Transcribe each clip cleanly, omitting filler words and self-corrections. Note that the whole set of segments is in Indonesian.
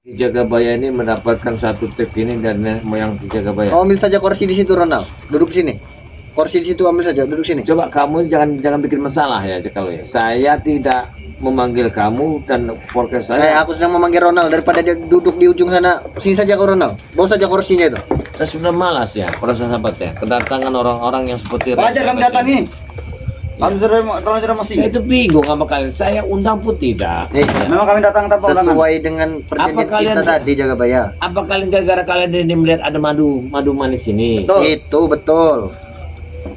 Ki Jagabaya ini mendapatkan satu tip ini dan nenek moyang Ki Jagabaya. Kau ambil saja kursi di situ, Ronald. Duduk sini. Kursi di situ ambil saja, duduk sini. Coba kamu jangan bikin masalah ya kalau ya. Saya tidak memanggil kamu dan podcast saya. Aku sedang memanggil Ronald daripada dia duduk di ujung sana. Sini saja kau, Ronald. Bawa saja kursinya itu. Saya sudah malas ya, para sahabat ya, kedatangan orang-orang yang seperti Wajar kami datangi. Kami sudah masih. Saya itu bingung sama kalian. Saya undang pun tidak. Memang kami datang tanpa undangan. Sesuai dengan perjanjian kita tadi, Jagabaya. Apa kalian gara-gara kalian ini melihat ada madu manis ini? Betul. Itu betul.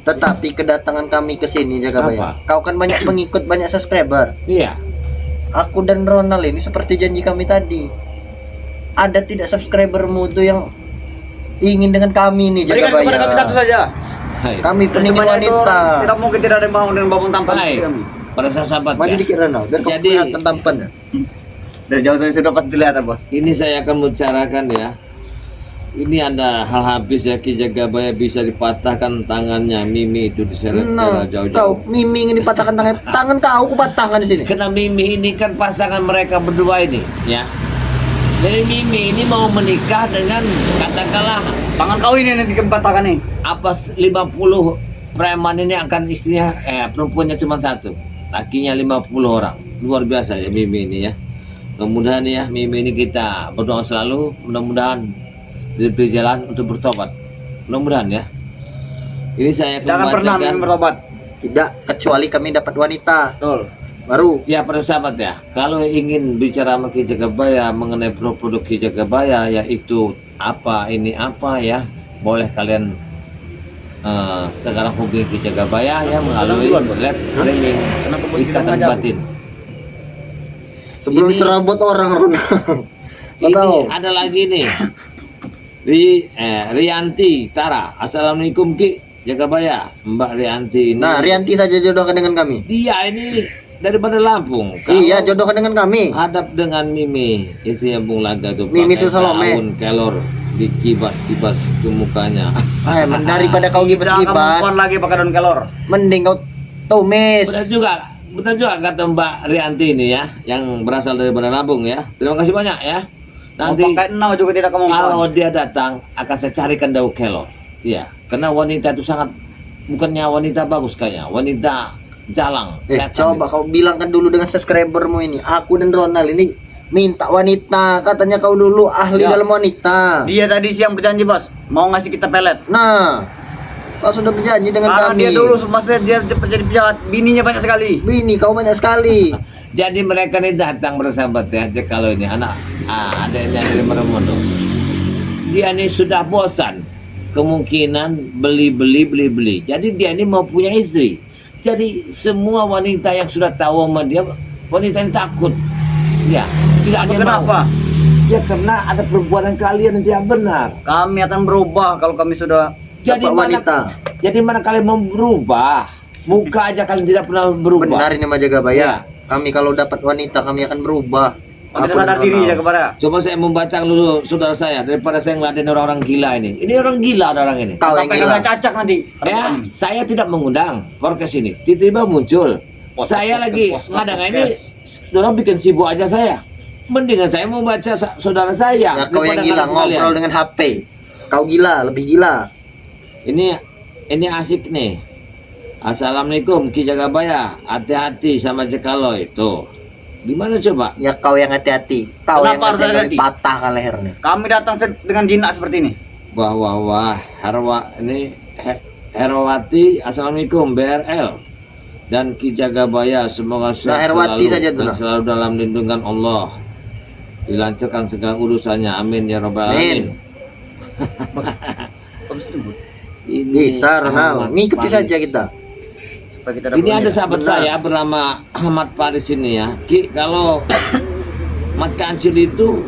Tetapi kedatangan kami ke sini, Jagabaya. Kau kan banyak pengikut, banyak subscriber. Iya. Aku dan Ronald ini seperti janji kami tadi. Ada tidak subscribermu itu yang ingin dengan kami nih, Berikan Jagabaya? kepada kami satu saja. Hai. Kami peningin Semuanya itu wanita. tidak mungkin tidak ada yang bangun dengan babon tampan Hai. seperti kami. Para sahabat Maju ya. dikit, Ronald, biar kau Jadi- kelihatan tampannya. Dari jauh saya sudah pasti dilihat, Bos. Ini saya akan membicarakan ya. Ini ada hal habis ya, Ki Jagabaya bisa dipatahkan tangannya, Mimi itu diseret Nah, kau jauh-jauh. Mimi ingin dipatahkan tangan kau, aku patahkan di sini. Karena Mimi ini kan pasangan mereka berdua ini, ya. Jadi Mimi ini mau menikah dengan katakanlah Tangan kau ini nanti kami patahkan nih. apa 50 preman ini akan istrinya perempuannya cuma satu, lakinya 50 orang. Luar biasa ya Mimi ini ya. Mudah-mudahan ya Mimi ini kita berdoa selalu, mudah-mudahan diberi jalan untuk bertobat. Mudah-mudahan ya. Ini saya akan Jangan pernah membacakan. kami bertobat. Tidak, kecuali kami dapat wanita Betul. baru. Ya para sahabat ya, kalau ingin bicara sama Ki Jagabaya mengenai produk Ki Jagabaya, yaitu apa ini apa ya, boleh kalian sekarang hubungi Ki Jagabaya ya melalui live streaming Ikatan Batin. Sebelum Ini- serabut orang, Ronald. Kau Ini tahu? ada lagi nih, Rianti Tara. Assalamualaikum Ki Jagabaya, Mbak Rianti ini. Nah, Rianti saja jodohkan dengan kami. Dia ini dari Bandar Lampung. Iya, jodohkan dengan kami. Hadap dengan Mimi, istrinya Bung Laga tuh. Mimi pakai Susalome. daun kelor dikibas-kibas ke mukanya. Daripada kau Tidak akan gibas-gibas, move lagi pakai daun kelor. mending kau tumis. Betul juga kata Mbak Rianti ini ya, yang berasal dari Bandar Lampung ya. Terima kasih banyak ya. Nanti Mau pakai enau juga tidak kalau kemampuan. dia datang akan saya carikan daun kelor. Iya, karena wanita itu sangat, bukannya wanita bagus kayaknya, wanita jalang. setan Coba kau bilangkan dulu dengan subscribermu ini. Aku dan Ronald ini minta wanita. Katanya kau dulu ahli Ya. dalam wanita. Dia tadi siang berjanji, Bos, mau ngasih kita pelet. Nah, kau sudah berjanji dengan Karena kami. dia dulu semasa dia jadi penjahat, bininya banyak sekali. Bini kau banyak sekali. Jadi mereka ini datang bersahabat ya, kalau ini anak adanya dari Meremondo. Dia ini sudah bosan, kemungkinan beli. Jadi dia ini mau punya istri. Jadi semua wanita yang sudah tahu sama dia, wanita ini takut. Ya, tidak ada yang mau. Kenapa? Ya karena ada perbuatan kalian yang tidak benar. Kami akan berubah kalau kami sudah Jadi Dapat mana, wanita. jadi mana kalian mau berubah? Muka aja kalian tidak pernah berubah. Benar ini Mas Jagabaya. Ya. Kami kalau dapat wanita kami akan berubah. kami Aku sadar dan diri ya Ronald. kepada. Coba saya membaca dulu saudara saya daripada saya ngeladen orang-orang gila ini. Ini orang gila ada orang ini. Kau yang Sampai gila. kami cacak nanti. Ya, saya tidak mengundang podcast ini. Tiba-tiba muncul. Saya lagi ngadang ini, orang bikin sibuk aja saya. Mendingan saya membaca saudara saya. Ya, kau yang daripada gila ngadang ngobrol kalian. dengan HP. Kau gila, lebih gila. Ini asik nih. Assalamualaikum Ki Jagabaya. Hati-hati sama Cekaloy. Tuh. Gimana coba? Ya kau yang hati-hati. Kau Kenapa yang harus hati-hati hati-hati? patahkan lehernya. Kami datang dengan jinak seperti ini. Wah. Herwati. Assalamualaikum BRL. Dan Ki Jagabaya semoga sehat Herwati selalu saja dan dulu. selalu dalam lindungan Allah. Dilancarkan segala urusannya. Amin ya rabbal alamin. Ini Bisa Ronald. Ahmad Ngikuti Faris. saja kita. Supaya kita Ini ada sahabat Benar. saya bernama Ahmad Faris ini ya. Ki, kalau Mat Kancil itu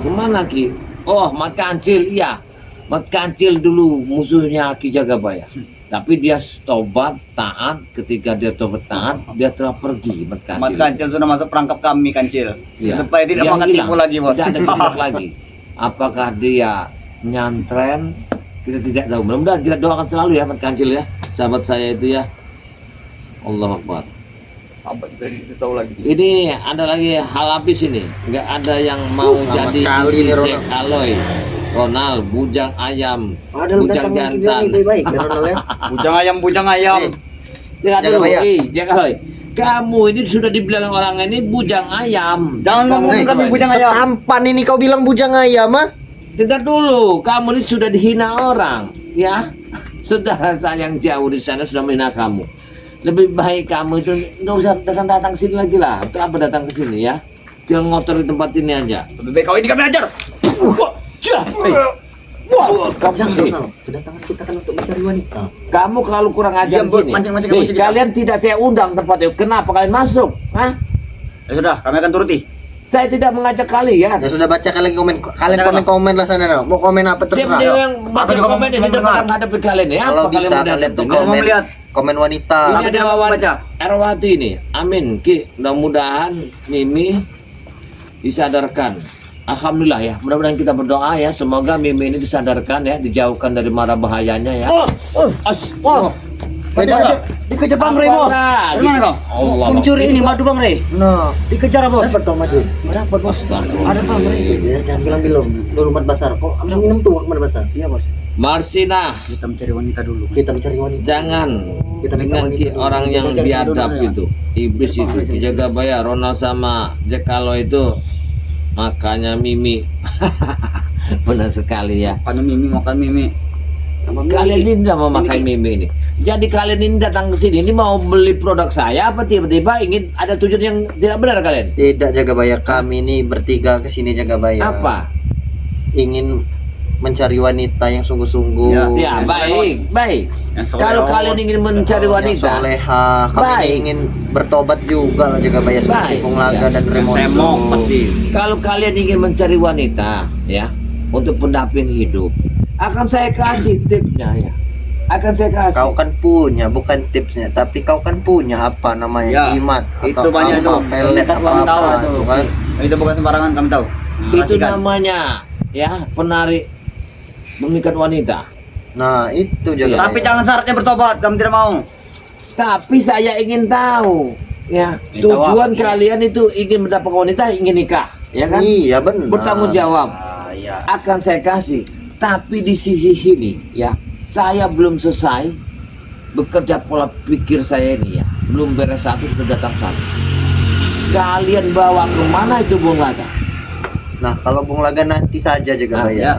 kemana Ki? Oh, Mat Kancil, iya. Mat Kancil dulu musuhnya Ki Jagabaya. Tapi dia tobat, taat. Ketika dia tobat, taat, dia telah pergi Mat Mat Kancil. Kancil sudah masuk perangkap kami, Kancil. Iya. Supaya tidak Dia makan hilang. tipu lagi, Bos. Tidak ada jejak lagi. Apakah dia nyantren? Kita tidak tahu. Mudah-mudahan kita doakan selalu ya Mat Kancil ya. Sahabat saya itu ya. Allah Akbar. Apa dari itu tahu lagi. Ini ada lagi hal habis ini. Nggak ada yang mau Lama jadi sekali nih, Jack Aloy, Ronald, bujang ayam, Padahal bujang datang lagi jantan. lebih baik ya Ronald ya. Bujang ayam. Jangan Jangan dulu, bayar. Jack Aloy. Kamu ini sudah dibilang orang ini bujang ayam. Jangan ngomong kami bujang ayam. Tampan ini kau bilang bujang ayam ah. Dengar dulu, kamu ini sudah dihina orang, ya. Saudara saya yang jauh di sana sudah menghina kamu. Lebih baik kamu itu nggak usah datang sini lagi lah. Untuk apa datang ke sini ya? Jangan ngotor di tempat ini aja. Lebih baik kau ini kami ajar. Kamu Ronald, kedatangan kita kan untuk mencari wanita. kamu kalau kurang ajar Diam, di sini. mancing-mancing Nih, emosi kita. kalian tidak saya undang tempat itu. Kenapa kalian masuk? Hah? Ya sudah, kami akan turuti. Saya tidak mengajak kalian. Ya sudah baca kalian komen, kalian Baca, komen lah sana. No. Mau komen apa Siapa terserah. dia yang baca Apa juga komen ini komen depan dengar? menghadapi kalian ya? Kalau Apa bisa mau kalian tuh dengar? Kalau mau melihat. komen wanita. Ini Apa ada dia mau wawan baca? Erwati ini. Amin. Ki, mudah-mudahan Mimi disadarkan. Alhamdulillah ya. Mudah-mudahan kita berdoa ya. Semoga Mimi ini disadarkan ya, dijauhkan dari mara bahayanya ya. Wah. Dikejar Bang Rey, Bos. Apalagi? Dari mana kau? Allah, Pencuri Bang. ini madu Bang Rey. Nah, Dikejar Bos. dapat kau maju. Dapat bos. Astagfirullah. Ada apa mereka? Ya, jangan bilang dulu mat basar. Kok abang minum tuh mat basar? Iya Bos. Marsina, Kita mencari wanita dulu. Kita mencari wanita. jangan Kita dengan wanita. orang yang Kita cari biadab dulu, itu, iblis itu, jaga bayar Ronald sama Jack kalau itu makanya Mimi. Benar sekali ya. Makan Mimi, makan Mimi. Kalian ini tidak mau makan Mimi ini. Jadi kalian ini datang ke sini ini mau beli produk saya apa tiba-tiba ingin ada tujuan yang tidak benar kalian? Tidak jaga bayar, kami ini bertiga ke sini jaga bayar. Apa? Ingin mencari wanita yang sungguh-sungguh. Ya, Ya, baik, baik. Yang soleh. Kalau kalian ingin mencari Yang wanita, soleha, kami Baik. ini ingin bertobat juga lah jaga bayar seperti Baik. Pung Laga Ya. dan Yang Remoto. semok pasti. kalau kalian ingin mencari wanita ya untuk pendamping hidup, akan saya kasih tipsnya ya. Akan saya kasih. Kau kan punya, bukan tipsnya, tapi kau kan punya apa namanya Ya, jimat itu atau banyak apa, tuh. pelet Dekat apa wanita apa itu. itu kan. Itu bukan sembarangan kami tahu. Itu Racikan. namanya ya penarik memikat wanita. Nah, itu jaga Tapi bayar. jangan syaratnya bertobat, kami tidak mau. Tapi saya ingin tahu ya Ingin tahu tujuan apa? kalian itu ingin mendapatkan wanita, ingin nikah, ya kan? Iya benar. Bertanggung jawab. Iya. Akan saya kasih. Tapi di sisi sini ya, saya belum selesai bekerja pola pikir saya ini ya. Belum beres satu sudah datang satu. Kalian bawa kemana itu Bung Laga? Nah, kalau Bung Laga nanti saja jaga Nah, bayar.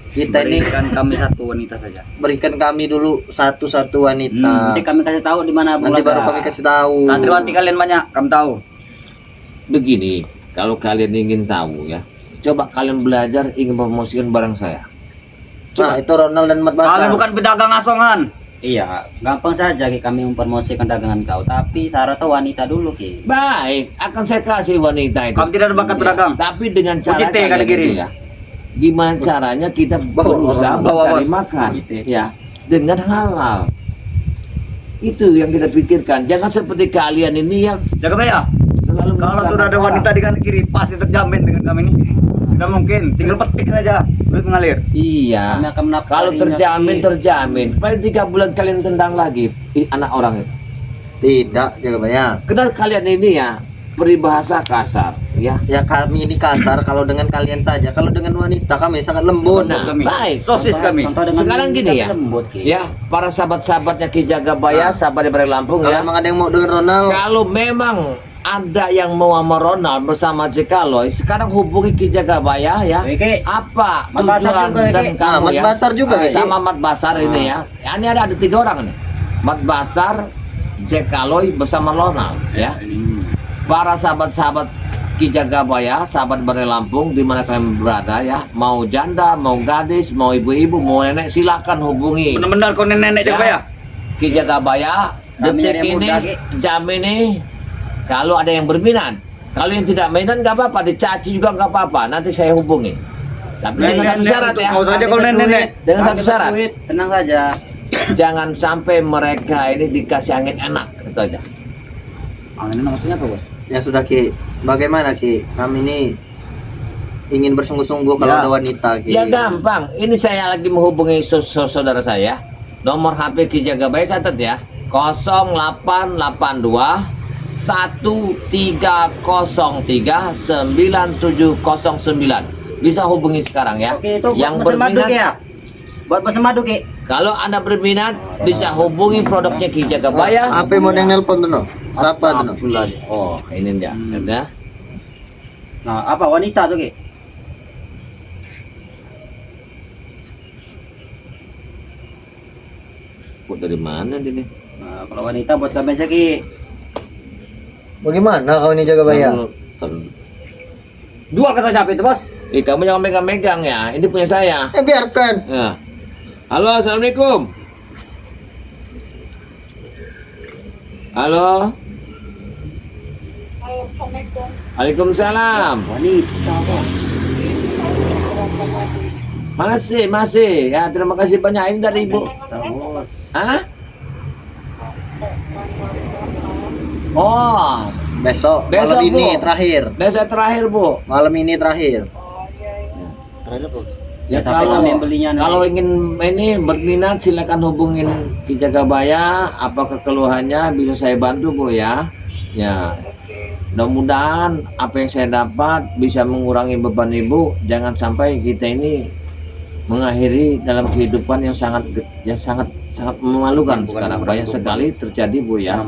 Kita ini Berikan kami satu wanita saja. berikan kami dulu satu-satu wanita. Nanti kami kasih tahu di mana Bung Nanti Laga. baru kami kasih tahu. Santriwati kalian banyak, kami tahu. Begini, kalau kalian ingin tahu ya, coba kalian belajar ingin promosikan barang saya. Nah, itu Ronald dan Mat Basar. Kami bukan pedagang asongan. Iya, gampang saja Ki kami mempromosikan dagangan kau, tapi syaratnya wanita dulu Ki. Baik, akan saya kasih wanita itu. Kami tidak ada bakat Ya, pedagang. tapi dengan cara Ucite kalian kali itu kirim. ya. Gimana caranya kita berusaha bawa, mencari bawa. makan Ucite. ya dengan halal. Itu yang kita pikirkan. Jangan seperti kalian ini yang Jaga bayar. selalu Kalau menyusahkan sudah ada orang. wanita di kanan kiri, pasti terjamin dengan kami ini. Tidak mungkin, tinggal petik saja, duit mengalir. Iya. Kami akan menafkahinya, Kalau terjamin Ki. terjamin. Paling 3 bulan kalian tendang lagi anak orang itu. Tidak jaga bayar. Karena kalian ini ya peribahasa kasar ya. Ya kami ini kasar kalau dengan kalian saja. Kalau dengan wanita kami sangat lembut. Nah, kami. baik. Sosis kami. Contoh dengan Sekarang ini gini kami ya. lembut, Ki. Ya, para sahabat-sahabatnya Ki Jagabaya, sahabat dari Lampung Kalau ya. emang ada yang mau dengan Ronald, Kalau memang ada yang mau sama Ronald bersama Jekaloy, sekarang hubungi Ki Jagabaya ya. Oke. Apa Mat Basar tujuan juga, dan Ki. kamu Mat ya? Basar juga, Ki. Sama Mat Basar ini ya. Ini ada 3 orang nih. Mat Basar, Jekaloy bersama Ronald ya. Para sahabat-sahabat Ki Jagabaya, sahabat Bare Lampung di mana kalian berada ya, mau janda, mau gadis, mau ibu-ibu, mau nenek, silakan hubungi Benar-benar kau nenek Ya. Jaga bayar. Ki Jagabaya. Kami Detik nyari yang ini, muda, Ki. jam ini, kalau ada yang berminat, kalau yang tidak minat nggak apa-apa, dicaci juga nggak apa-apa, nanti saya hubungi. Tapi dengan satu syarat ya, Kau saja kalau nenek. dengan satu Kami syarat, berduit, tenang saja. jangan sampai mereka ini dikasih angin enak, itu aja. Ini maksudnya apa, Bos? ya sudah Ki. Bagaimana Ki? Kami ini ingin bersungguh-sungguh kalau Ya. ada wanita Ki. Ya gampang. Ini saya lagi menghubungi saudara saya. Nomor HP Ki Jagabaya catat ya. 0882 1303909. Bisa hubungi sekarang ya. Oke, itu buat Yang pesen madu berminat, ya. Buat pesen madu Ki. kalau Anda berminat bisa hubungi produknya Ki Jagabaya. Apa mau yang nelpon tuh no? Siapa tuh no? Oh, ini dia. Ya. Nah, apa wanita tuh Ki? Kok dari mana ini? Nah, kalau wanita buat kami aja Ki. Bagaimana kau ini Jagabaya? Jual ke saja itu, Bos. Kamu jangan megang-megang ya. Ini punya saya. Biarkan. Ya. Halo, assalamualaikum. Halo. Waalaikumsalam. Wanita, Bos. Masih. Ya, terima kasih banyak. Ini dari Ibu. Bos. Hah? Oh, Besok Besok, malam ini Bu. terakhir. besok terakhir, Bu. Malam ini terakhir. Ya, sampai kalau kami belinya nanti. kalau ingin ini berminat silakan hubungin Ki Jagabaya. Apa kekeluhannya bisa saya bantu, Bu ya. Ya. Mudah-mudahan apa yang saya dapat bisa mengurangi beban Ibu. Jangan sampai kita ini mengakhiri dalam kehidupan yang sangat memalukan sekarang. Banyak sekali terjadi, Bu ya.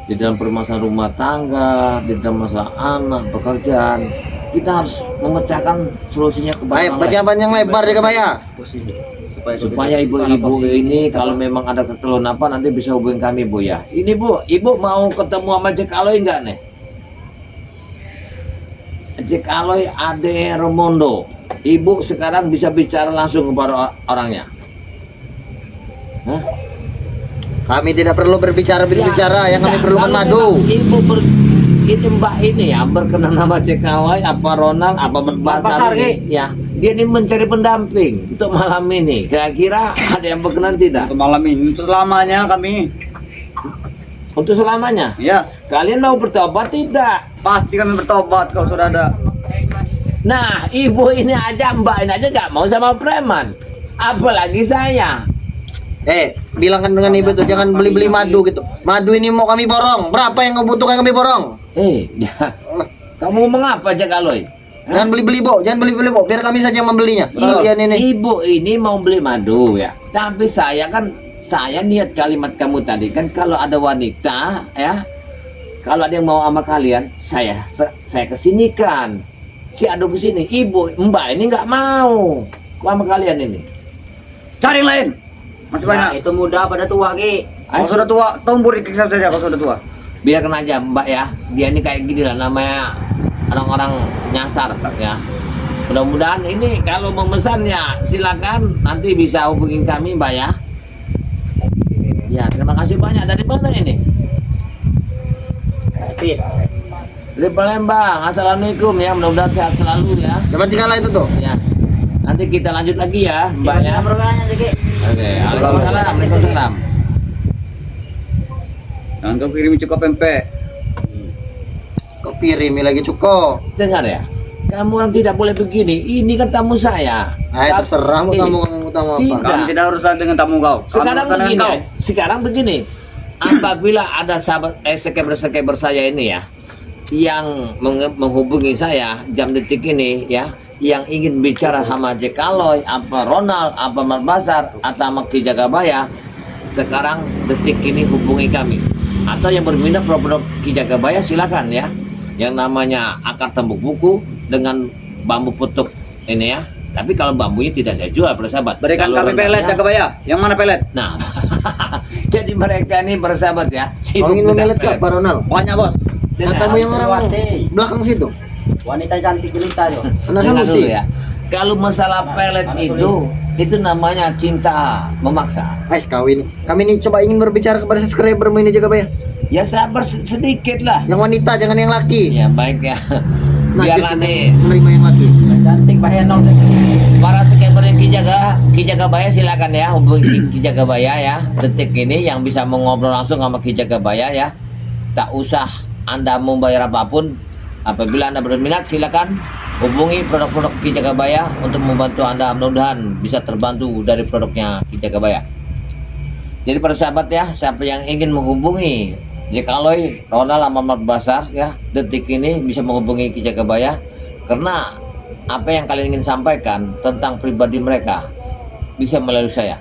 Di dalam permasalahan rumah tangga, di dalam masalah anak, pekerjaan, kita harus memecahkan solusinya ke Baik, belakang. panjang lebar Jagabaya. Supaya ibu-ibu ini kalau memang ada kekelunapan nanti bisa hubungi kami, Bu ya. Ini Bu, Ibu mau ketemu sama Jack Aloy enggak nih? Jack Aloy Ade Romondo. Ibu sekarang bisa bicara langsung kepada orangnya. Hah? Kami tidak perlu berbicara yang kami enggak, perlukan kalau madu. memang Ibu ini Mbak ini ya berkenan nama Jack Aloy, apa Ronald, apa Basar ini ya. Dia ini mencari pendamping untuk malam ini. Kira-kira ada yang berkenan tidak? Untuk malam ini, untuk selamanya kami. Untuk selamanya? Ya, Kalian mau bertobat tidak? pasti kami bertobat kalau sudah ada. Nah, ibu ini aja, mbak ini aja gak mau sama preman. Apalagi saya. Bilangkan dengan ibu tuh jangan beli-beli madu gitu. Madu ini mau kami borong. Berapa yang kau butuhkan kami borong? Kamu ngomong apa Jack Aloy? Jangan beli-beli, Bo. Jangan beli-beli, Bo. Biar kami saja yang membelinya. Kalian ini. Ibu ini mau beli madu ya. Tapi saya niat kalimat kamu tadi kan kalau ada wanita ya. Kalau ada yang mau sama kalian, saya kesinikan. Si Ado kesini. Ibu, mbak ini nggak mau sama kalian ini. Cari yang lain. Masih banyak. Nah, itu muda pada tua Ki. Kalau sudah tua, tombur ikik saja kalau sudah tua. Biarkan aja mbak ya. Dia ini kayak gini lah namanya orang-orang nyasar ya. Mudah-mudahan ini kalau memesan ya silakan nanti bisa hubungin kami mbak ya. Ya terima kasih banyak. Dari mana ini? Dari Palembang. Assalamualaikum ya. Mudah-mudahan sehat selalu ya. Dapat tinggal itu tuh. Ya. Nanti kita lanjut lagi ya mbak ya. Nomor WA-nya aja Ki. Oke. Waalaikumsalam. Jangan kau kirimi cukup pempek. Kau pirimi lagi cuko. Dengar ya. Kamu orang tidak boleh begini. Ini kan tamu saya. Terserah mau kamu utama apa. Tidak. Kami tidak urusan dengan tamu kau. Kami Sekarang urusan dengan begini, kau. sekarang begini. Apabila ada sahabat subscriber saya ini ya yang menghubungi saya jam detik ini ya, yang ingin bicara sama Jack Aloy, apa Ronald, apa Marbasar, atau sama Ki Jagabaya, sekarang detik ini hubungi kami. Atau yang berminat produk Ki Jagabaya silakan ya. Yang namanya akar tembuk buku dengan bambu putuk ini ya. Tapi kalau bambunya tidak saya jual, persahabat. Berikan Kalau kami pelet, rendangnya- Jagabaya. Yang mana pelet? Nah, jadi mereka ini bersahabat ya. Kau ingin minta memelet pelet. siapa Ronald? Banyak, Bos. Dengar, Kamu yang orang Santriwati. belakang situ. Wanita cantik jelita tuh. Anak dengar Sanusi. dulu ya. Kalau masalah pelet itu namanya cinta memaksa. Kau ini. Kami ini coba ingin berbicara kepada subscribermu ini Jagabaya. Ya sabar sedikit lah. Yang wanita, jangan yang laki. Ya baik ya. Biar Najis nanti menerima yang laki. Cantik bahaya nol. para subscriber yang Ki Jagabaya silakan ya hubungi Ki Jagabaya ya. Detik ini yang bisa mengobrol langsung sama Ki Jagabaya ya. Tak usah Anda membayar apapun. Apabila Anda berminat silakan hubungi produk-produk Ki Jagabaya untuk membantu Anda. Mudah-mudahan bisa terbantu dari produknya Ki Jagabaya. Jadi para sahabat ya, siapa yang ingin menghubungi Jikalau Ronald Muhammad Basar ya detik ini bisa menghubungi Ki Jagabaya karena apa yang kalian ingin sampaikan tentang pribadi mereka bisa melalui saya.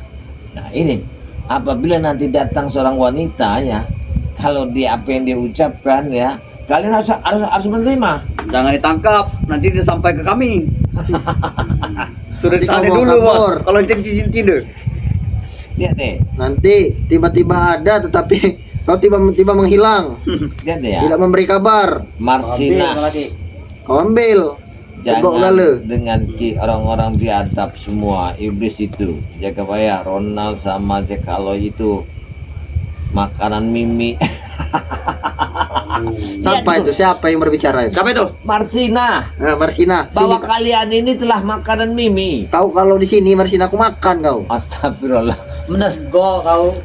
Nah ini apabila nanti datang seorang wanita ya, kalau dia apa yang dia ucapkan ya, kalian harus menerima. Jangan ditangkap, nanti dia sampai ke kami. Sudah Nanti ditanya kamu dulu, Bos. kabur. Kalau tidur. Lihat deh, Nanti tiba-tiba ada tetapi kau tiba-tiba menghilang, lihat deh ya. tidak memberi kabar. Marsina, lagi. Kau ambil. Tebok jangan lalu. dengan orang-orang di atap semua iblis itu. Jagabaya, Ronald sama Jekalo itu makanan Mimi. Siapa itu? Siapa yang berbicara itu? Siapa itu? Marsina, Nah, Marsina, bahwa sini. kalian ini telah makanan Mimi. Kau kalau di sini Marsina aku makan kau. Astagfirullah. Benar,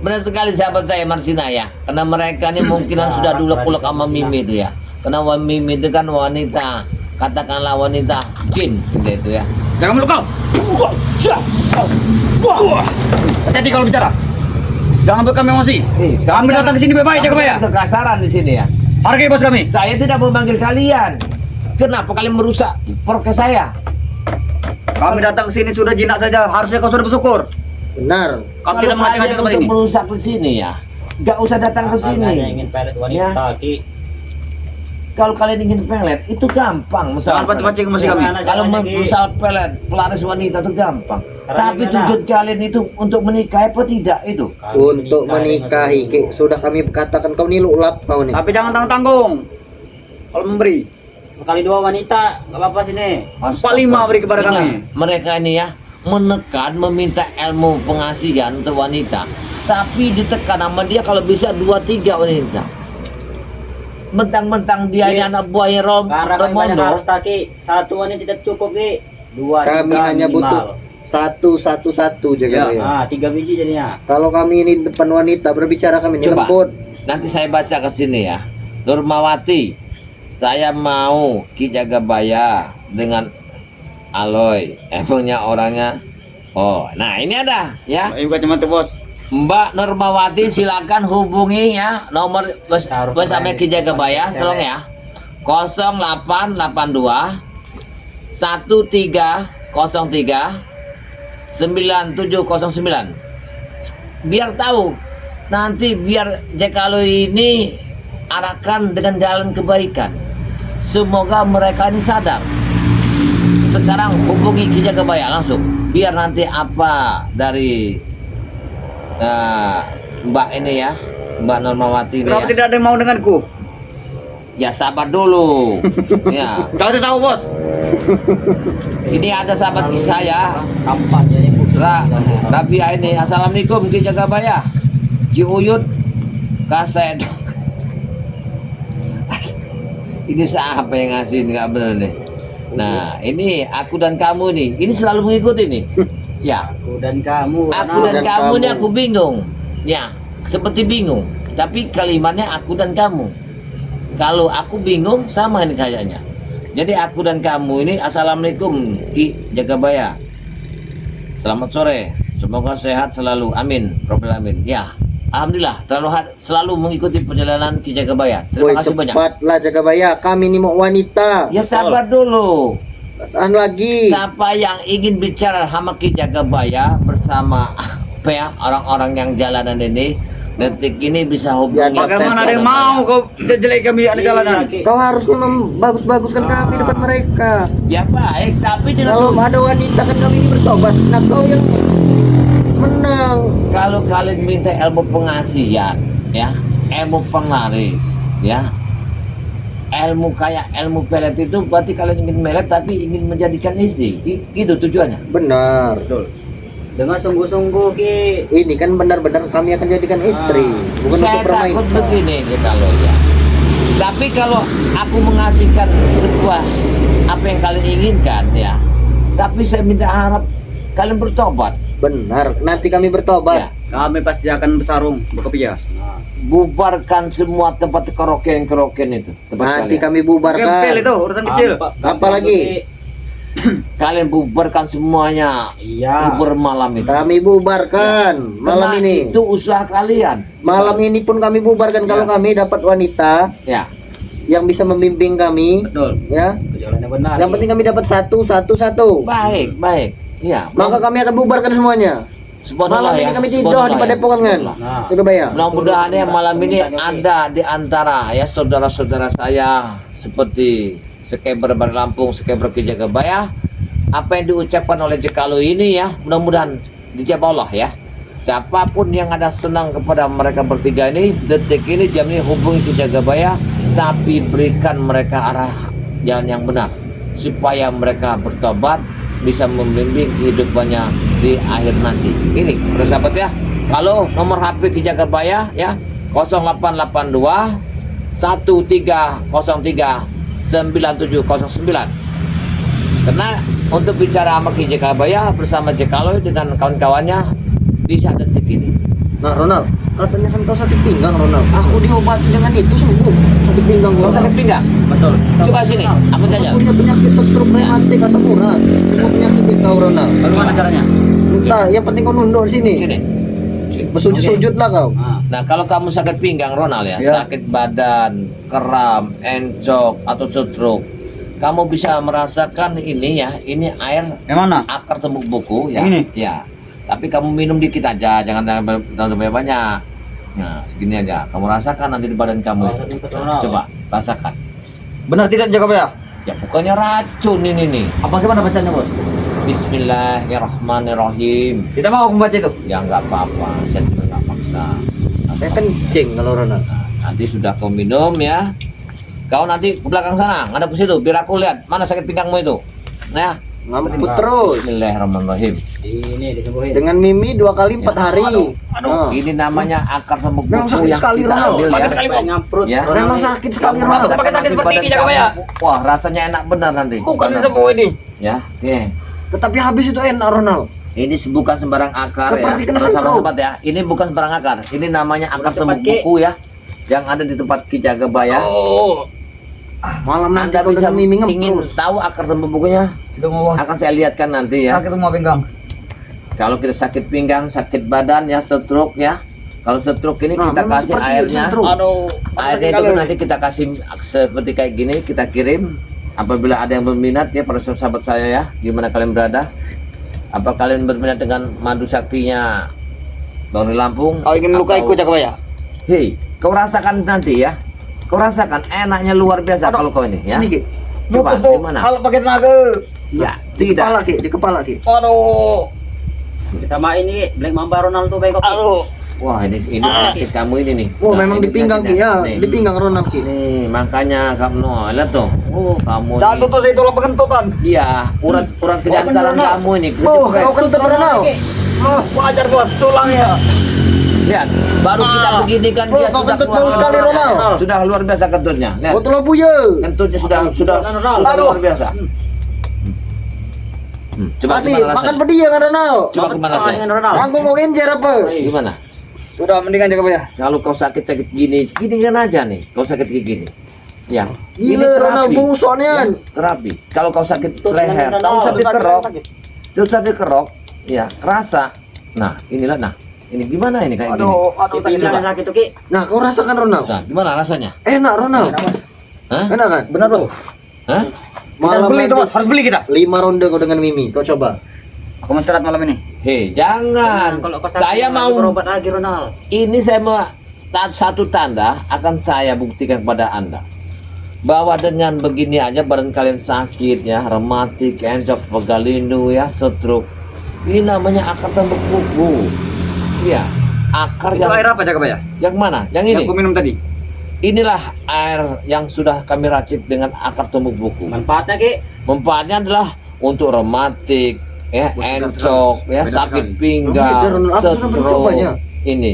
benar sekali sahabat saya Marsina ya. Karena mereka ini mungkinan sudah dulu kulak sama Mimi itu ya. Karena Mimi itu kan wanita, katakanlah wanita jin gitu ya. Jangan meluk kau. Hati-hati kalau bicara. Jangan buat kami emosi. Kami datang ke sini baik-baik, Jagabaya. Kekasaran di sini ya. Hargai bos kami. Saya tidak memanggil kalian. Kenapa kalian merusak prokes saya? Kami datang ke sini sudah jinak saja. Harusnya kau sudah bersyukur. Benar. Kami tidak Kalau mengajak kalian tempat untuk ini. merusak di sini ya, nggak usah datang ke sini. ingin pelet wanita, Ki. Kalau kalian ingin pelet itu gampang. Jangan pancing-pancing emosi kami. Kalau Jangan, Ki. misal pelet pelaris wanita itu gampang. Karena Tapi gimana? tujuan kalian itu untuk menikah apa tidak itu? Untuk menikahi, Ki. Sudah kami katakan kau nih lulap kau nih. Tapi jangan tanggung-tanggung. Kalau memberi. Kali 2 wanita, enggak apa-apa sini. 4-5 beri kepada Ingat, kami. mereka ini ya menekan, meminta ilmu pengasihan untuk wanita. Tapi ditekan sama dia kalau bisa 2-3 wanita. Mentang-mentang dia ini Ki, anak buahnya Karena kami banyak Romondo. harta, Ki. 1 wanita tidak cukup, Ki. 2, Kami 3 hanya minimal. butuh satu Jagabaya. Ah, 3 biji jadinya. Kalau kami ini depan wanita berbicara kami ini Coba. lembut. Nanti saya baca ke sini ya. Nurmawati, saya mau Ki Jagabaya dengan Aloy. Emangnya orangnya. Oh, nah ini ada ya. Ini bukan cuma tuh bos. Mbak Nurmawati silakan hubungi ya nomor bos sampai Ki Jagabaya tolong ya. 0882 1303 9709. Biar tahu nanti biar Jekalo ini arahkan dengan jalan kebaikan. Semoga mereka ini sadar. Sekarang hubungi Ki Jagabaya langsung. Biar nanti apa dari Mbak ini ya, Mbak Nurmawati ini Kenapa ya. tidak ada yang mau denganku? Ya sabar dulu. Ya, Kau tidak tahu bos. ini ada sahabat saya, Kampan jadi musuh. Rabia ini. Assalamualaikum Ki Jagabaya. Ki Uyut kaset. Ini siapa yang ngasih nggak bener nih. Nah ini aku dan kamu nih. Ini selalu mengikuti nih. Ya, Aku dan kamu. aku dan kamu nih aku bingung. Ya, seperti bingung. Tapi kalimatnya aku dan kamu. Kalau aku bingung sama ini kayaknya. Jadi aku dan kamu ini. Assalamualaikum Ki Jagabaya. Selamat sore. Semoga sehat selalu. Amin. Robbal amin. Ya. Alhamdulillah selalu mengikuti perjalanan Ki Jagabaya. Woi, Terima kasih banyak. cepatlah Jagabaya. Kami ini mau wanita. Ya sabar dulu. Anu lagi. Siapa yang ingin bicara sama Ki Jagabaya bersama apa ya orang-orang yang jalanan ini detik ini bisa hubungi. Ya, Bagaimana ada yang mau kau jelek kami ada jalanan? Kau harusnya membagus-baguskan kami depan mereka. Ya baik, tapi dengan Kalau ada wanita kan kami ini bertobat. Nah kau yang menang. kalau kalian minta ilmu pengasihan ya, ilmu penglaris ya, ilmu kayak ilmu pelet itu berarti kalian ingin melet tapi ingin menjadikan istri. Gitu tujuannya. Benar. Betul. Dengan sungguh-sungguh, Ki. Ini kan benar-benar kami akan jadikan istri, bukan Saya untuk takut permainan. begini nih kalau ya. Tapi kalau aku mengasihkan sebuah apa yang kalian inginkan ya, tapi saya minta harap kalian bertobat. Benar. Nanti kami bertobat. Ya. Kami pasti akan bersarung berkepia. Bubarkan semua tempat keroken itu. Tempat Nanti kalian. kami Gempel bubarkan. itu urusan kecil. Apa lagi? kalian bubarkan semuanya. Iya. Bubur malam itu. Kami bubarkan malam Karena ini. itu usaha kalian. Malam ini pun kami bubarkan kalau kami dapat wanita Ya. yang bisa membimbing kami, Betul. ya. Jalannya benar. Yang penting kami dapat satu. Baik, baik. Ya. Maka kami akan bubarkan semuanya. Subhanallah Malam ini ya. kami tidur Subhanallah di ya. Padepokan kan. Subhanallah. Nah, Surabaya. Mudah-mudahan ya malam ini ada di antara ya saudara-saudara saya seperti Sekeber Bari Lampung, Sekeber Ki Jagabaya. Apa yang diucapkan oleh Jekalu ini ya, mudah-mudahan dijawab Allah ya. Siapapun yang ada senang kepada mereka bertiga ini, detik ini, jam ini hubungi Ki Jagabaya, tapi berikan mereka arah jalan yang benar supaya mereka bertobat, bisa membimbing kehidupannya di akhir nanti. Ini, para sahabat ya. Kalau nomor HP Ki Jagabaya ya 0882 1303 9709. Karena untuk bicara sama Ki Jagabaya bersama Jekaloy dengan kawan-kawannya bisa detik ini. Nah, Ronald, katanya kan kau sakit pinggang, Ronald. Aku diobati dengan itu sembuh. Sakit pinggang Kau gua. sakit pinggang? betul. Coba sini, aku Aku jajal. punya penyakit stroke rematik asam urat. Semua penyakit yang kau, Ronald. Bagaimana caranya? Entah, yang penting kau nunduk di sini. Sini. Bersujud-sujud lah kau. Nah, Nah, kalau kamu sakit pinggang Ronald ya, Ya. sakit badan, kram, encok atau stroke, kamu bisa merasakan ini ya, ini air Yang mana? akar tembuk buku ya. Yang ini? Ya. Tapi kamu minum dikit aja, jangan banyak. Nah, segini aja. Kamu rasakan nanti di badan kamu. Coba rasakan. Benar tidak Jagabaya? Ya bukannya racun ini nih. Apa gimana bacanya, Bos? Bismillahirrahmanirrahim. Tidak mau aku membaca itu. Ya nggak apa-apa, saya juga nggak maksa. Saya kencing kalau Ronald. Nanti sudah kau minum ya. Kau nanti ke belakang sana, ngadep ke situ, biar aku lihat mana sakit pinggangmu itu. Nah, Ngamput terus. Bismillahirrahmanirrahim. ini disembuhin. Dengan Mimi 2 kali 4 hari. Nah. Ini namanya akar tembuk Memang buku sakit yang sekali, kita Ronald. ambil ya. Sakit sekali, Bos. Ngamprut. Ya. Memang sakit sekali, Kamu Ronald. rasakan Pakai sakit nanti seperti badan ini, Jagabaya. kamu. Wah, rasanya enak benar nanti. Bukan Benar. sembuh ini. Ya, nih. Tetapi habis itu enak, Ronald. Ini bukan sembarang akar Seperti ya. kena Para sentro. sahabat ya. Ini bukan sembarang akar. Ini namanya akar Udah cepat, tembuk Ki. buku ya. Yang ada di tempat Ki Jagabaya. Oh. Malam nanti Anda kau bisa dengan Mimi ingin ngemprus. tahu akar tembuk bukunya? Itu mau Akan saya lihatkan nanti ya. sakit semua pinggang. Kalau kita sakit pinggang, sakit badan ya, stroke ya. Kalau stroke ini Nah, kita memang kasih seperti airnya. stroke. Aduh. Airnya itu nanti kita kasih seperti kayak gini, kita kirim. Apabila ada yang berminat ya, para sahabat saya ya, gimana kalian berada? Apa kalian berminat dengan madu saktinya Bang di Lampung? Kau ingin melukaiku, Atau- Jagabaya? Hei, kau rasakan nanti ya. Kau rasakan enaknya luar biasa kalau kau ini ya. Sini, Ki. Coba Bukus tuh, gimana? Kalau pakai tenaga. Ya, Di tidak. kepala, Ki. Di kepala, Ki. Aduh. Sama ini Black Mamba Ronaldo bengkok. Aduh. Wah, ini sakit kamu ini nih. Oh, Nah, memang ini di pinggang, Ki. penyakitnya. Ya, Nih. di pinggang Ronald, Ki. Nih, makanya kamu lihat tuh. Oh, kamu Jatuh ini. tuh saya tulang pengentutan. Iya, urat kejantanan bener, kamu ini. Oh, kau kentut, Ronald. Oh, wajar, Bos. Tulangnya. Lihat, baru kita begini kan Oh, dia kau sudah kentut keluar. bau sekali, Ronald. Sudah luar biasa kentutnya. Lihat, Oh, telah buaya. kentutnya sudah Aduh. luar biasa. Coba Tadi gimana makan rasanya? pedih ya kan Ronald. Coba gimana rasanya? Ronaldo. Rangkung kau enjer apa? Gimana? Sudah mendingan Jagabaya. Kalau kau sakit gini kan aja nih. Kau sakit kayak gini. Ya. ini Gila Ronald terapi. bungsonya. Ya, terapi. Kalau kau sakit leher, kau sakit kerok, terus sakit kerok, ya rasa. Nah, inilah nah. Ini gimana ini kayak gini? Aduh, Di pinggang sakit tuh Ki. Nah, kau rasakan Ronald. Nah, gimana rasanya? Enak Ronald. Hah? Enak kan? Benar, Bos. Hah? Kita harus beli itu, Bos. Harus beli kita. 5 ronde kau dengan Mimi. Kau coba. Aku mau istirahat malam ini. Hei, jangan. Kalau kau sakit, Saya lagi mau berobat lagi Ronald. ini saya mau satu tanda akan saya buktikan kepada Anda. Bahwa dengan begini aja badan kalian sakit ya, rematik, encok, pegalinu ya, stroke. Ini namanya akar tembuk buku. Iya, akar Itu yang air apa Jagabaya? yang mana? Yang ini. Yang aku minum tadi. Inilah air yang sudah kami racik dengan akar tembuk buku. Manfaatnya Ki. Manfaatnya adalah untuk rematik, ya, encok, ya, sakit Beda, pinggang, Ronald. Aku sudah mencobanya. Ini.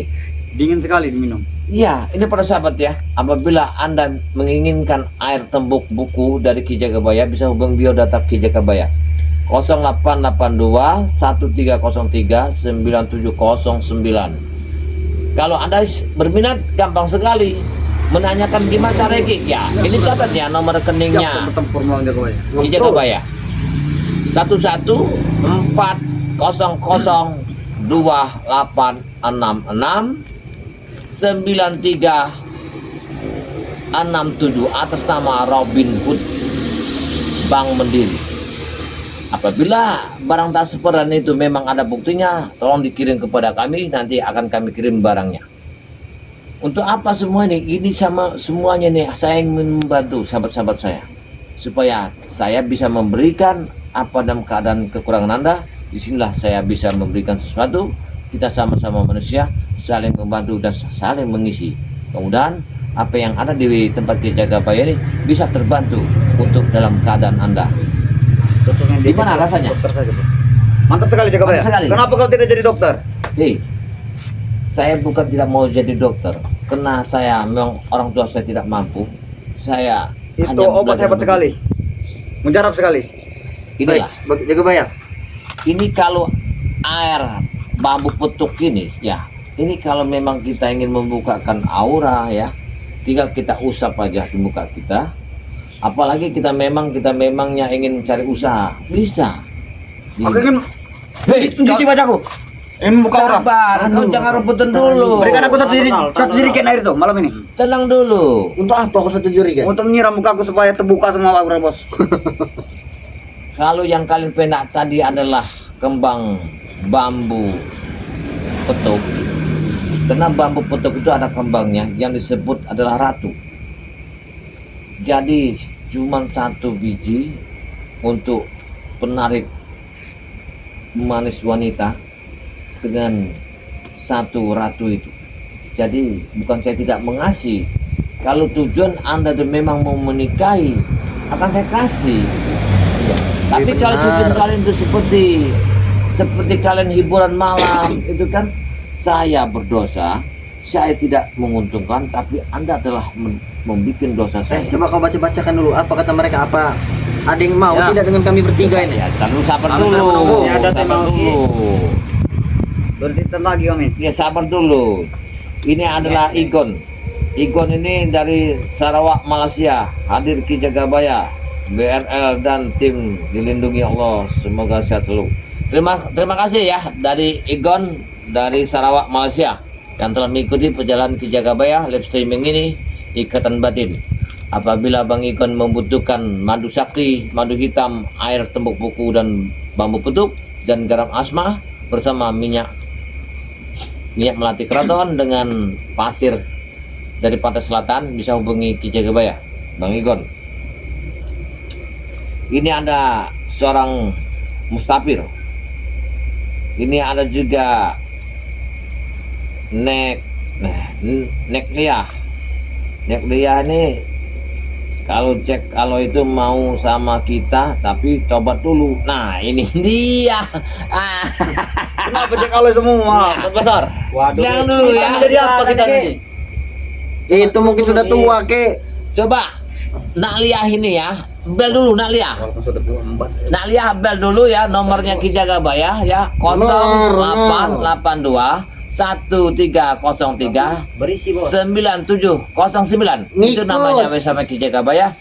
Dingin sekali diminum. Ya, ini para sahabat ya. Apabila Anda menginginkan air tembuk buku dari Ki Jagabaya, bisa hubungi biodata Ki Jagabaya 0882 1303 9709. Kalau Anda berminat, gampang sekali. Menanyakan gimana cara Ki? Ya, ini catat ya nomor rekeningnya Siap bertempur melawan Jagabaya. Ki Jagabaya. 11040286693667 atas nama Robin Hood Bank Mandiri. Apabila barang transferan itu memang ada buktinya, tolong dikirim kepada kami, nanti akan kami kirim barangnya. Untuk apa semua ini? Ini sama semuanya nih, saya ingin membantu sahabat-sahabat saya supaya saya bisa memberikan apa dalam keadaan kekurangan Anda. Disinilah saya bisa memberikan sesuatu. Kita sama-sama manusia, saling membantu dan saling mengisi. Mudah-mudahan apa yang ada di tempat Kijagabaya ini bisa terbantu untuk dalam keadaan Anda. Gimana rasanya? Mantap sekali Jagabaya. Mantap sekali. Kenapa kau tidak jadi dokter? Hei, saya bukan tidak mau jadi dokter, karena saya memang orang tua saya tidak mampu. Saya Itu hanya obat belajar hebat sekali. Mujarab sekali. Inilah. Baik, Jagabaya. Ini kalau air bambu petuk ini, ya, ini kalau memang kita ingin membukakan aura, ya, tinggal kita usap aja di muka kita. Apalagi kita memangnya ingin cari usaha, bisa. Aku ingin Hei, cuci wajahku. Ingin membuka orang. sabar, kau jangan rebutan dulu. Berikan aku satu jerigen air tuh malam ini. Tenang dulu. Untuk apa aku satu juri kan? Untuk menyiram mukaku supaya terbuka semua aura bos. Kalau yang kalian pendak tadi adalah kembang bambu petuk. Karena bambu petuk itu ada kembangnya yang disebut adalah ratu. Jadi cuma satu biji untuk penarik manis wanita dengan satu ratu itu. Jadi bukan saya tidak mengasih. Kalau tujuan Anda memang mau menikahi, akan saya kasih. Ya. Tapi benar. kalau tujuan kalian itu seperti kalian hiburan malam, itu kan saya berdosa. Saya tidak menguntungkan, tapi Anda telah membuat dosa saya. Coba kau baca-bacakan dulu apa kata mereka, apa ada yang mau Ya. tidak dengan kami bertiga ini? Ya, terus sabar Harus dulu. sabar dulu. Ada Sabar tema dulu. Bertitan lagi kami. Ya, sabar dulu. Ini adalah Igon. Igon ini dari Sarawak, Malaysia. Hadir Ki Jagabaya, BRL dan tim dilindungi Allah. Semoga sehat selalu. Terima kasih ya dari Igon dari Sarawak, Malaysia yang telah mengikuti perjalanan Ki Jagabaya live streaming ini. Ikatan batin. Apabila Bang Igon membutuhkan madu sakti, madu hitam, air tembok buku dan bambu petuk dan garam asma bersama minyak melati keraton dengan pasir dari pantai selatan, bisa hubungi Ki Jagabaya, Bang Igon. Ini ada seorang mustafir. Ini ada juga Nek Liah. Nek Liah ini kalau itu mau sama kita tapi tobat dulu. Nah, ini dia. Kenapa cek kalau semua? Ya. Besar. Waduh. Yang dulu ya. Jadi apa kita nanti? Itu mungkin sudah tua ke. Coba Nak Liah ini ya. Bel dulu Nak Liah. Walaupun sudah 24. Nak Liah bel dulu ya, nomornya Ki Jagabaya ya, 0882 1303 Berisi bos. 9709. Itu Nikus. namanya bersama Ki Jagabaya.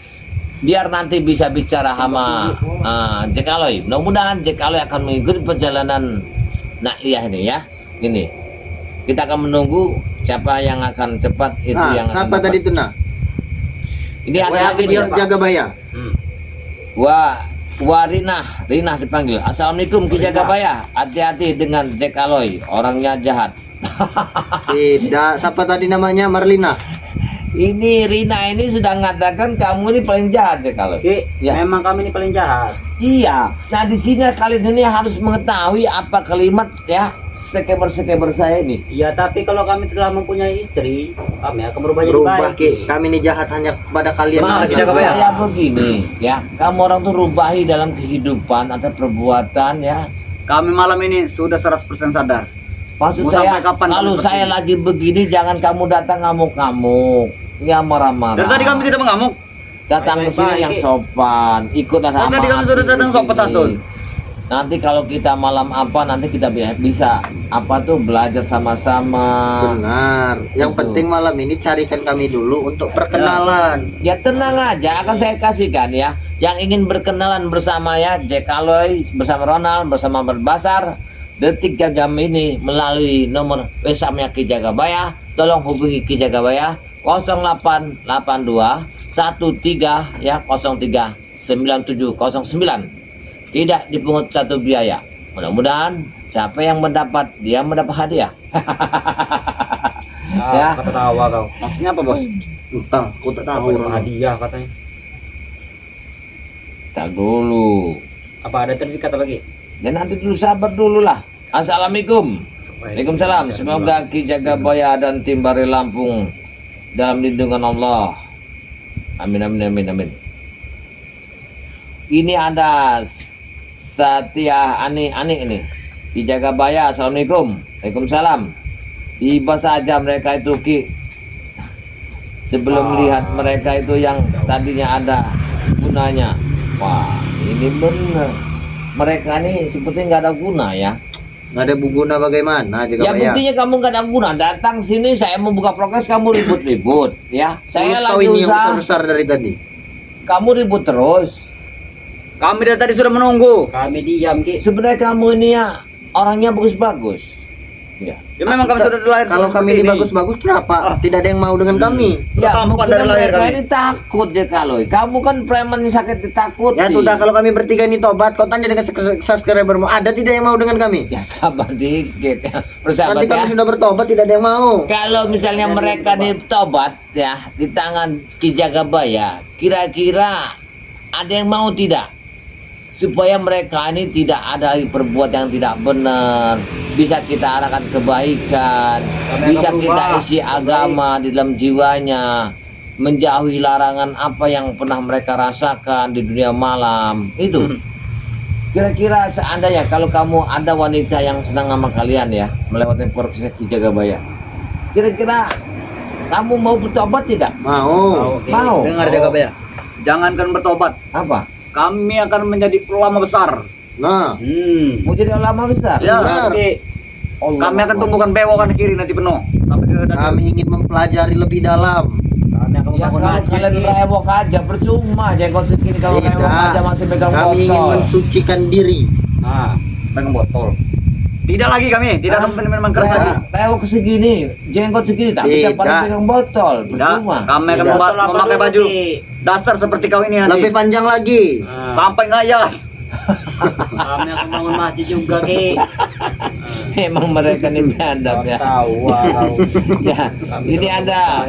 Biar nanti bisa bicara sama Jack Aloy. Mudah-mudahan Jack Aloy akan mengikuti perjalanan Nak Liah ini ya. Ini kita akan menunggu siapa yang akan cepat itu yang akan siapa dapat. tadi itu nah? Ini ada WA lagi video nih. Jagabaya. Rinah dipanggil. Assalamualaikum Ki Jagabaya. Hati-hati dengan Jack Aloy, orangnya jahat. Tidak, siapa tadi namanya? Marlina. Ini Rina ini sudah mengatakan kamu ini paling jahat Jack Aloy. Ki, Ya. memang kami ini paling jahat. Iya. Nah di sini kalian ini harus mengetahui apa kalimat ya sekeber saya ini. Iya, tapi kalau kami telah mempunyai istri, kami akan berubah jadi Berubah baik. Ki. Kami ini jahat hanya kepada kalian. Maaf, Maksud Jagabaya. saya begini ya, kamu orang tuh rubahi dalam kehidupan atau perbuatan ya. Kami malam ini sudah 100% sadar. Maksud Mau saya sampai kapan kalau kamu saya seperti lagi begini jangan kamu datang ngamuk-ngamuk ya, marah-marah. Dari tadi kami tidak mengamuk. datang ke sini Baik-baik, yang Ki. sopan, ikut Kan tadi kami sudah datang sopan, Tantun. Nanti kalau kita malam apa nanti kita bisa apa tuh belajar sama-sama. Benar. Yang Itu. penting malam ini carikan kami dulu untuk perkenalan. Ya tenang aja, akan saya kasihkan ya. Yang ingin berkenalan bersama ya Jack Aloy bersama Ronald bersama Berbasar detik jam ini melalui nomor WhatsApp-nya Ki Jagabaya. Tolong hubungi Ki Jagabaya 0882 13 ya 03 9709. Tidak dipungut satu biaya. Mudah-mudahan siapa yang mendapat dia mendapat hadiah. Ya. Ketawa kau. Maksudnya apa, Bos? Entah, aku tak tahu. Apa hadiah katanya. Tak dulu. Apa ada sertifikat apa lagi? Ya nanti dulu sabar dulu lah. Assalamualaikum. Waalaikumsalam. Semoga Ki Jagabaya dan tim Bari Lampung dalam lindungan Allah. Amin amin amin amin. Ini ada Satya Ani ini. Ki Jagabaya. Assalamualaikum. Waalaikumsalam. Tiba saja mereka itu Ki. Sebelum melihat mereka itu yang tadinya ada gunanya. Wah, ini benar. Mereka nih seperti nggak ada guna ya. Nggak ada guna bagaimana Ya Jagabaya? buktinya kamu nggak ada guna. Datang sini saya mau buka prokes kamu ribut-ribut ya. Saya Tahu lagi ini yang usaha. besar dari tadi. Kamu ribut terus. Kami dari tadi sudah menunggu. Kami diam, Ki. Sebenarnya kamu ini ya orangnya bagus-bagus. Ya. Ya memang kami sudah lahir. Kalau kami ini bagus-bagus, kenapa tidak ada yang mau dengan kami? Ya Tampak mungkin dari lahir mereka kami. ini takut ya kalau. Kamu kan preman yang sakit ditakuti. Ya sudah, kalau kami bertiga ini tobat, kau tanya dengan subscribermu, ada tidak yang mau dengan kami? Ya sabar dikit ya. Bersahabat Nanti kami ya. sudah bertobat, tidak ada yang mau. Kalau misalnya mereka nih tobat ya di tangan Ki Jagabaya, kira-kira ada yang mau tidak? Supaya mereka ini tidak ada lagi perbuat yang tidak benar, bisa kita arahkan kebaikan, Kami bisa akan kita berubah. isi agama di dalam jiwanya, menjauhi larangan apa yang pernah mereka rasakan di dunia malam itu. Kira-kira seandainya kalau kamu ada wanita yang senang sama kalian ya melewati proses Ki Jagabaya, kira-kira kamu mau bertobat tidak? Mau. Mau. Dengar Jagabaya. Jangankan bertobat. Apa? Kami akan menjadi ulama besar. Nah, Mau jadi ulama besar? Ya, Benar. Ki. Allah Kami akan tumbuhkan bewok kan kiri nanti penuh. Sampai ke kami ingin mempelajari lebih dalam. Kami akan Ya membangun kalau masjid, kalian Ki. rewok aja percuma jenggot segini kalau Tidak. rewok aja masih pegang Kami ingin botol. mensucikan diri. Nah, pegang botol. Tidak lagi kami, tidak akan memang keras lagi. Rewok segini, jenggot segini tapi Tidak. dapat pegang botol, Tidak, percuma. kami akan Tidak. memakai baju dasar seperti kau ini nanti. Lebih panjang lagi. Nah, Sampai ngayas. kami akan bangun masjid juga, Ki. Memang mereka nih biadab ya. Tahu, kau. Ya, ini ada.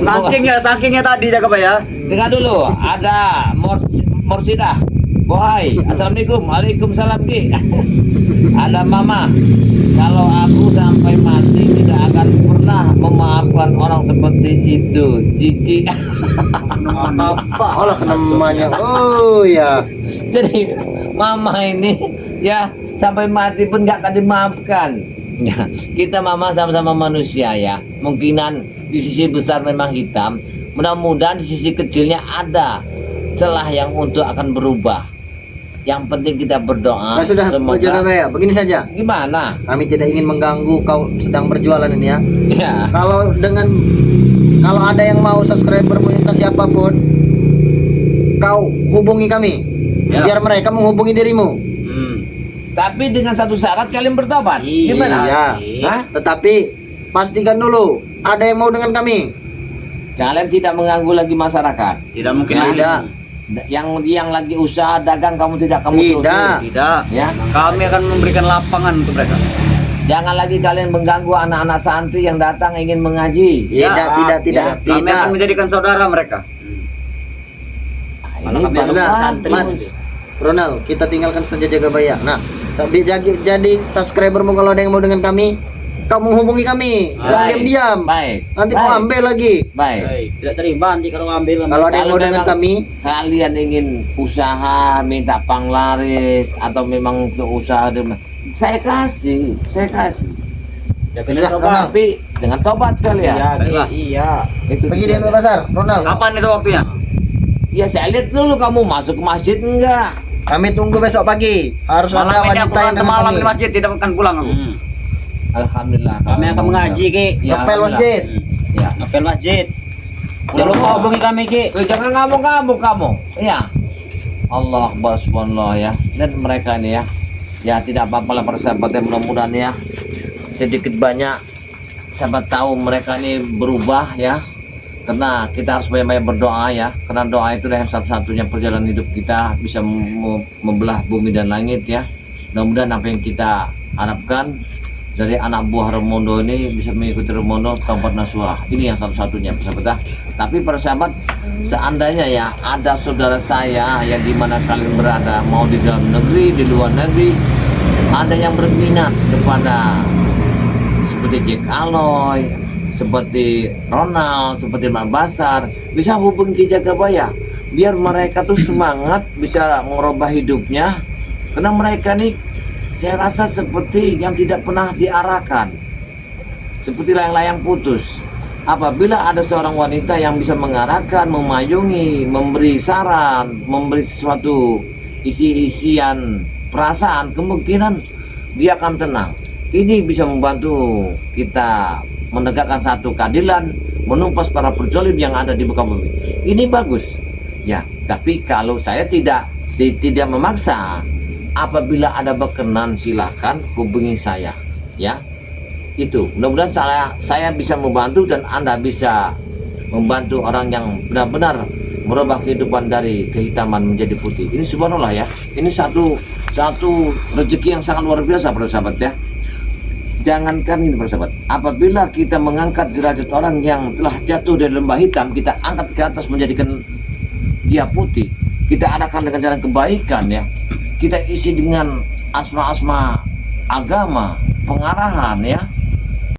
Sakingnya tadi Jagabaya. Dengar dulu, ada Morsidah. Bohai, assalamualaikum, waalaikumsalam Ki. Ada Mama. Kalau aku sampai mati tidak akan pernah memaafkan orang seperti itu, Cici. Apa? Oh lah namanya. Oh ya. Jadi Mama ini ya sampai mati pun nggak akan dimaafkan. Ya, kita Mama sama-sama manusia ya. Mungkinan di sisi besar memang hitam. Mudah-mudahan di sisi kecilnya ada celah yang untuk akan berubah. Yang penting kita berdoa. Nah, sudah, semoga. Jagabaya. Begini saja. Gimana? Kami tidak ingin mengganggu kau sedang berjualan ini ya. Ya. Kalau ada yang mau subscribermu entah siapapun, kau hubungi kami. Ya. Biar mereka menghubungi dirimu. Tapi dengan satu syarat kalian bertobat. Iya. Gimana? Iya. Hah? Tetapi pastikan dulu ada yang mau dengan kami. Kalian tidak mengganggu lagi masyarakat. Tidak mungkin lagi. Tidak. Yang lagi usaha dagang kamu tidak kamu Tidak. suruh. Tidak. Ya. Kami akan memberikan lapangan untuk mereka. Jangan lagi kalian mengganggu anak-anak santri yang datang ingin mengaji. Ya. Tidak. Ya. Kami Tidak. akan menjadikan saudara mereka. Nah, ini Malah kami baru sudah, santri. Mat. Ronald, kita tinggalkan saja Jagabaya. Nah, jadi subscribermu kalau ada yang mau dengan kami, kau menghubungi kami. Jangan Baik. diam-diam. Baik. Nanti Baik. kau ambil lagi. Baik. Tidak terima nanti kalau ngambil. Kalau ada yang Kalau mau dengan memang kami, Kalian ingin usaha minta panglaris atau memang untuk usaha saya kasih. Ya benar kau, Bang. Tapi dengan tobat kalian. Iya, Ki. Baiklah. Iya. Itu pergi dia. di pasar, Ronald. Kapan itu waktunya? Ya saya lihat dulu kamu masuk ke masjid enggak? Kami tunggu besok pagi. Harus ada Malam ini aku wanita yang kan dengan malam kami. di masjid tidak akan pulang aku. Alhamdulillah. Kami akan mengaji Ki. Ya, Ngepel masjid. Ya, ngapel masjid. Jangan lupa hubungi kami Ki. Jangan ngamuk-ngamuk kamu. Iya. Allah Akbar subhanallah ya. Dan mereka ini ya. Ya tidak apa-apa lah persahabat ya, mudah-mudahan ya. Sedikit banyak sahabat tahu mereka ini berubah ya. Karena kita harus banyak-banyak berdoa ya. Karena doa itu yang satu-satunya perjalanan hidup kita bisa membelah bumi dan langit ya. Mudah-mudahan apa yang kita harapkan dari anak buah Ramondo ini bisa mengikuti Ramondo Taubat Nasuha. Ini yang satu-satunya persahabat. Tapi persahabat, seandainya ya ada saudara saya yang dimana kalian berada, mau di dalam negeri, di luar negeri, ada yang berminat kepada seperti Jack Aloy, seperti Ronald, seperti Mak Basar, bisa hubungi Ki Jagabaya biar mereka tuh semangat bisa merubah hidupnya. Karena mereka nih saya rasa seperti yang tidak pernah diarahkan, seperti layang-layang putus. Apabila ada seorang wanita yang bisa mengarahkan, memayungi, memberi saran, memberi sesuatu isi-isian perasaan, kemungkinan dia akan tenang. Ini bisa membantu kita menegakkan satu keadilan, menumpas para penjolim yang ada di muka bumi. Ini bagus ya, tapi kalau saya tidak memaksa, apabila ada berkenan silahkan hubungi saya ya. Itu mudah-mudahan saya bisa membantu dan Anda bisa membantu orang yang benar-benar merubah kehidupan dari kehitaman menjadi putih. Ini subhanallah ya. Ini satu rezeki yang sangat luar biasa para sahabat ya. Jangankan ini para sahabat, apabila kita mengangkat derajat orang yang telah jatuh dari lembah hitam, kita angkat ke atas menjadikan dia putih, kita adakan dengan jalan kebaikan ya, kita isi dengan asma-asma agama, pengarahan ya,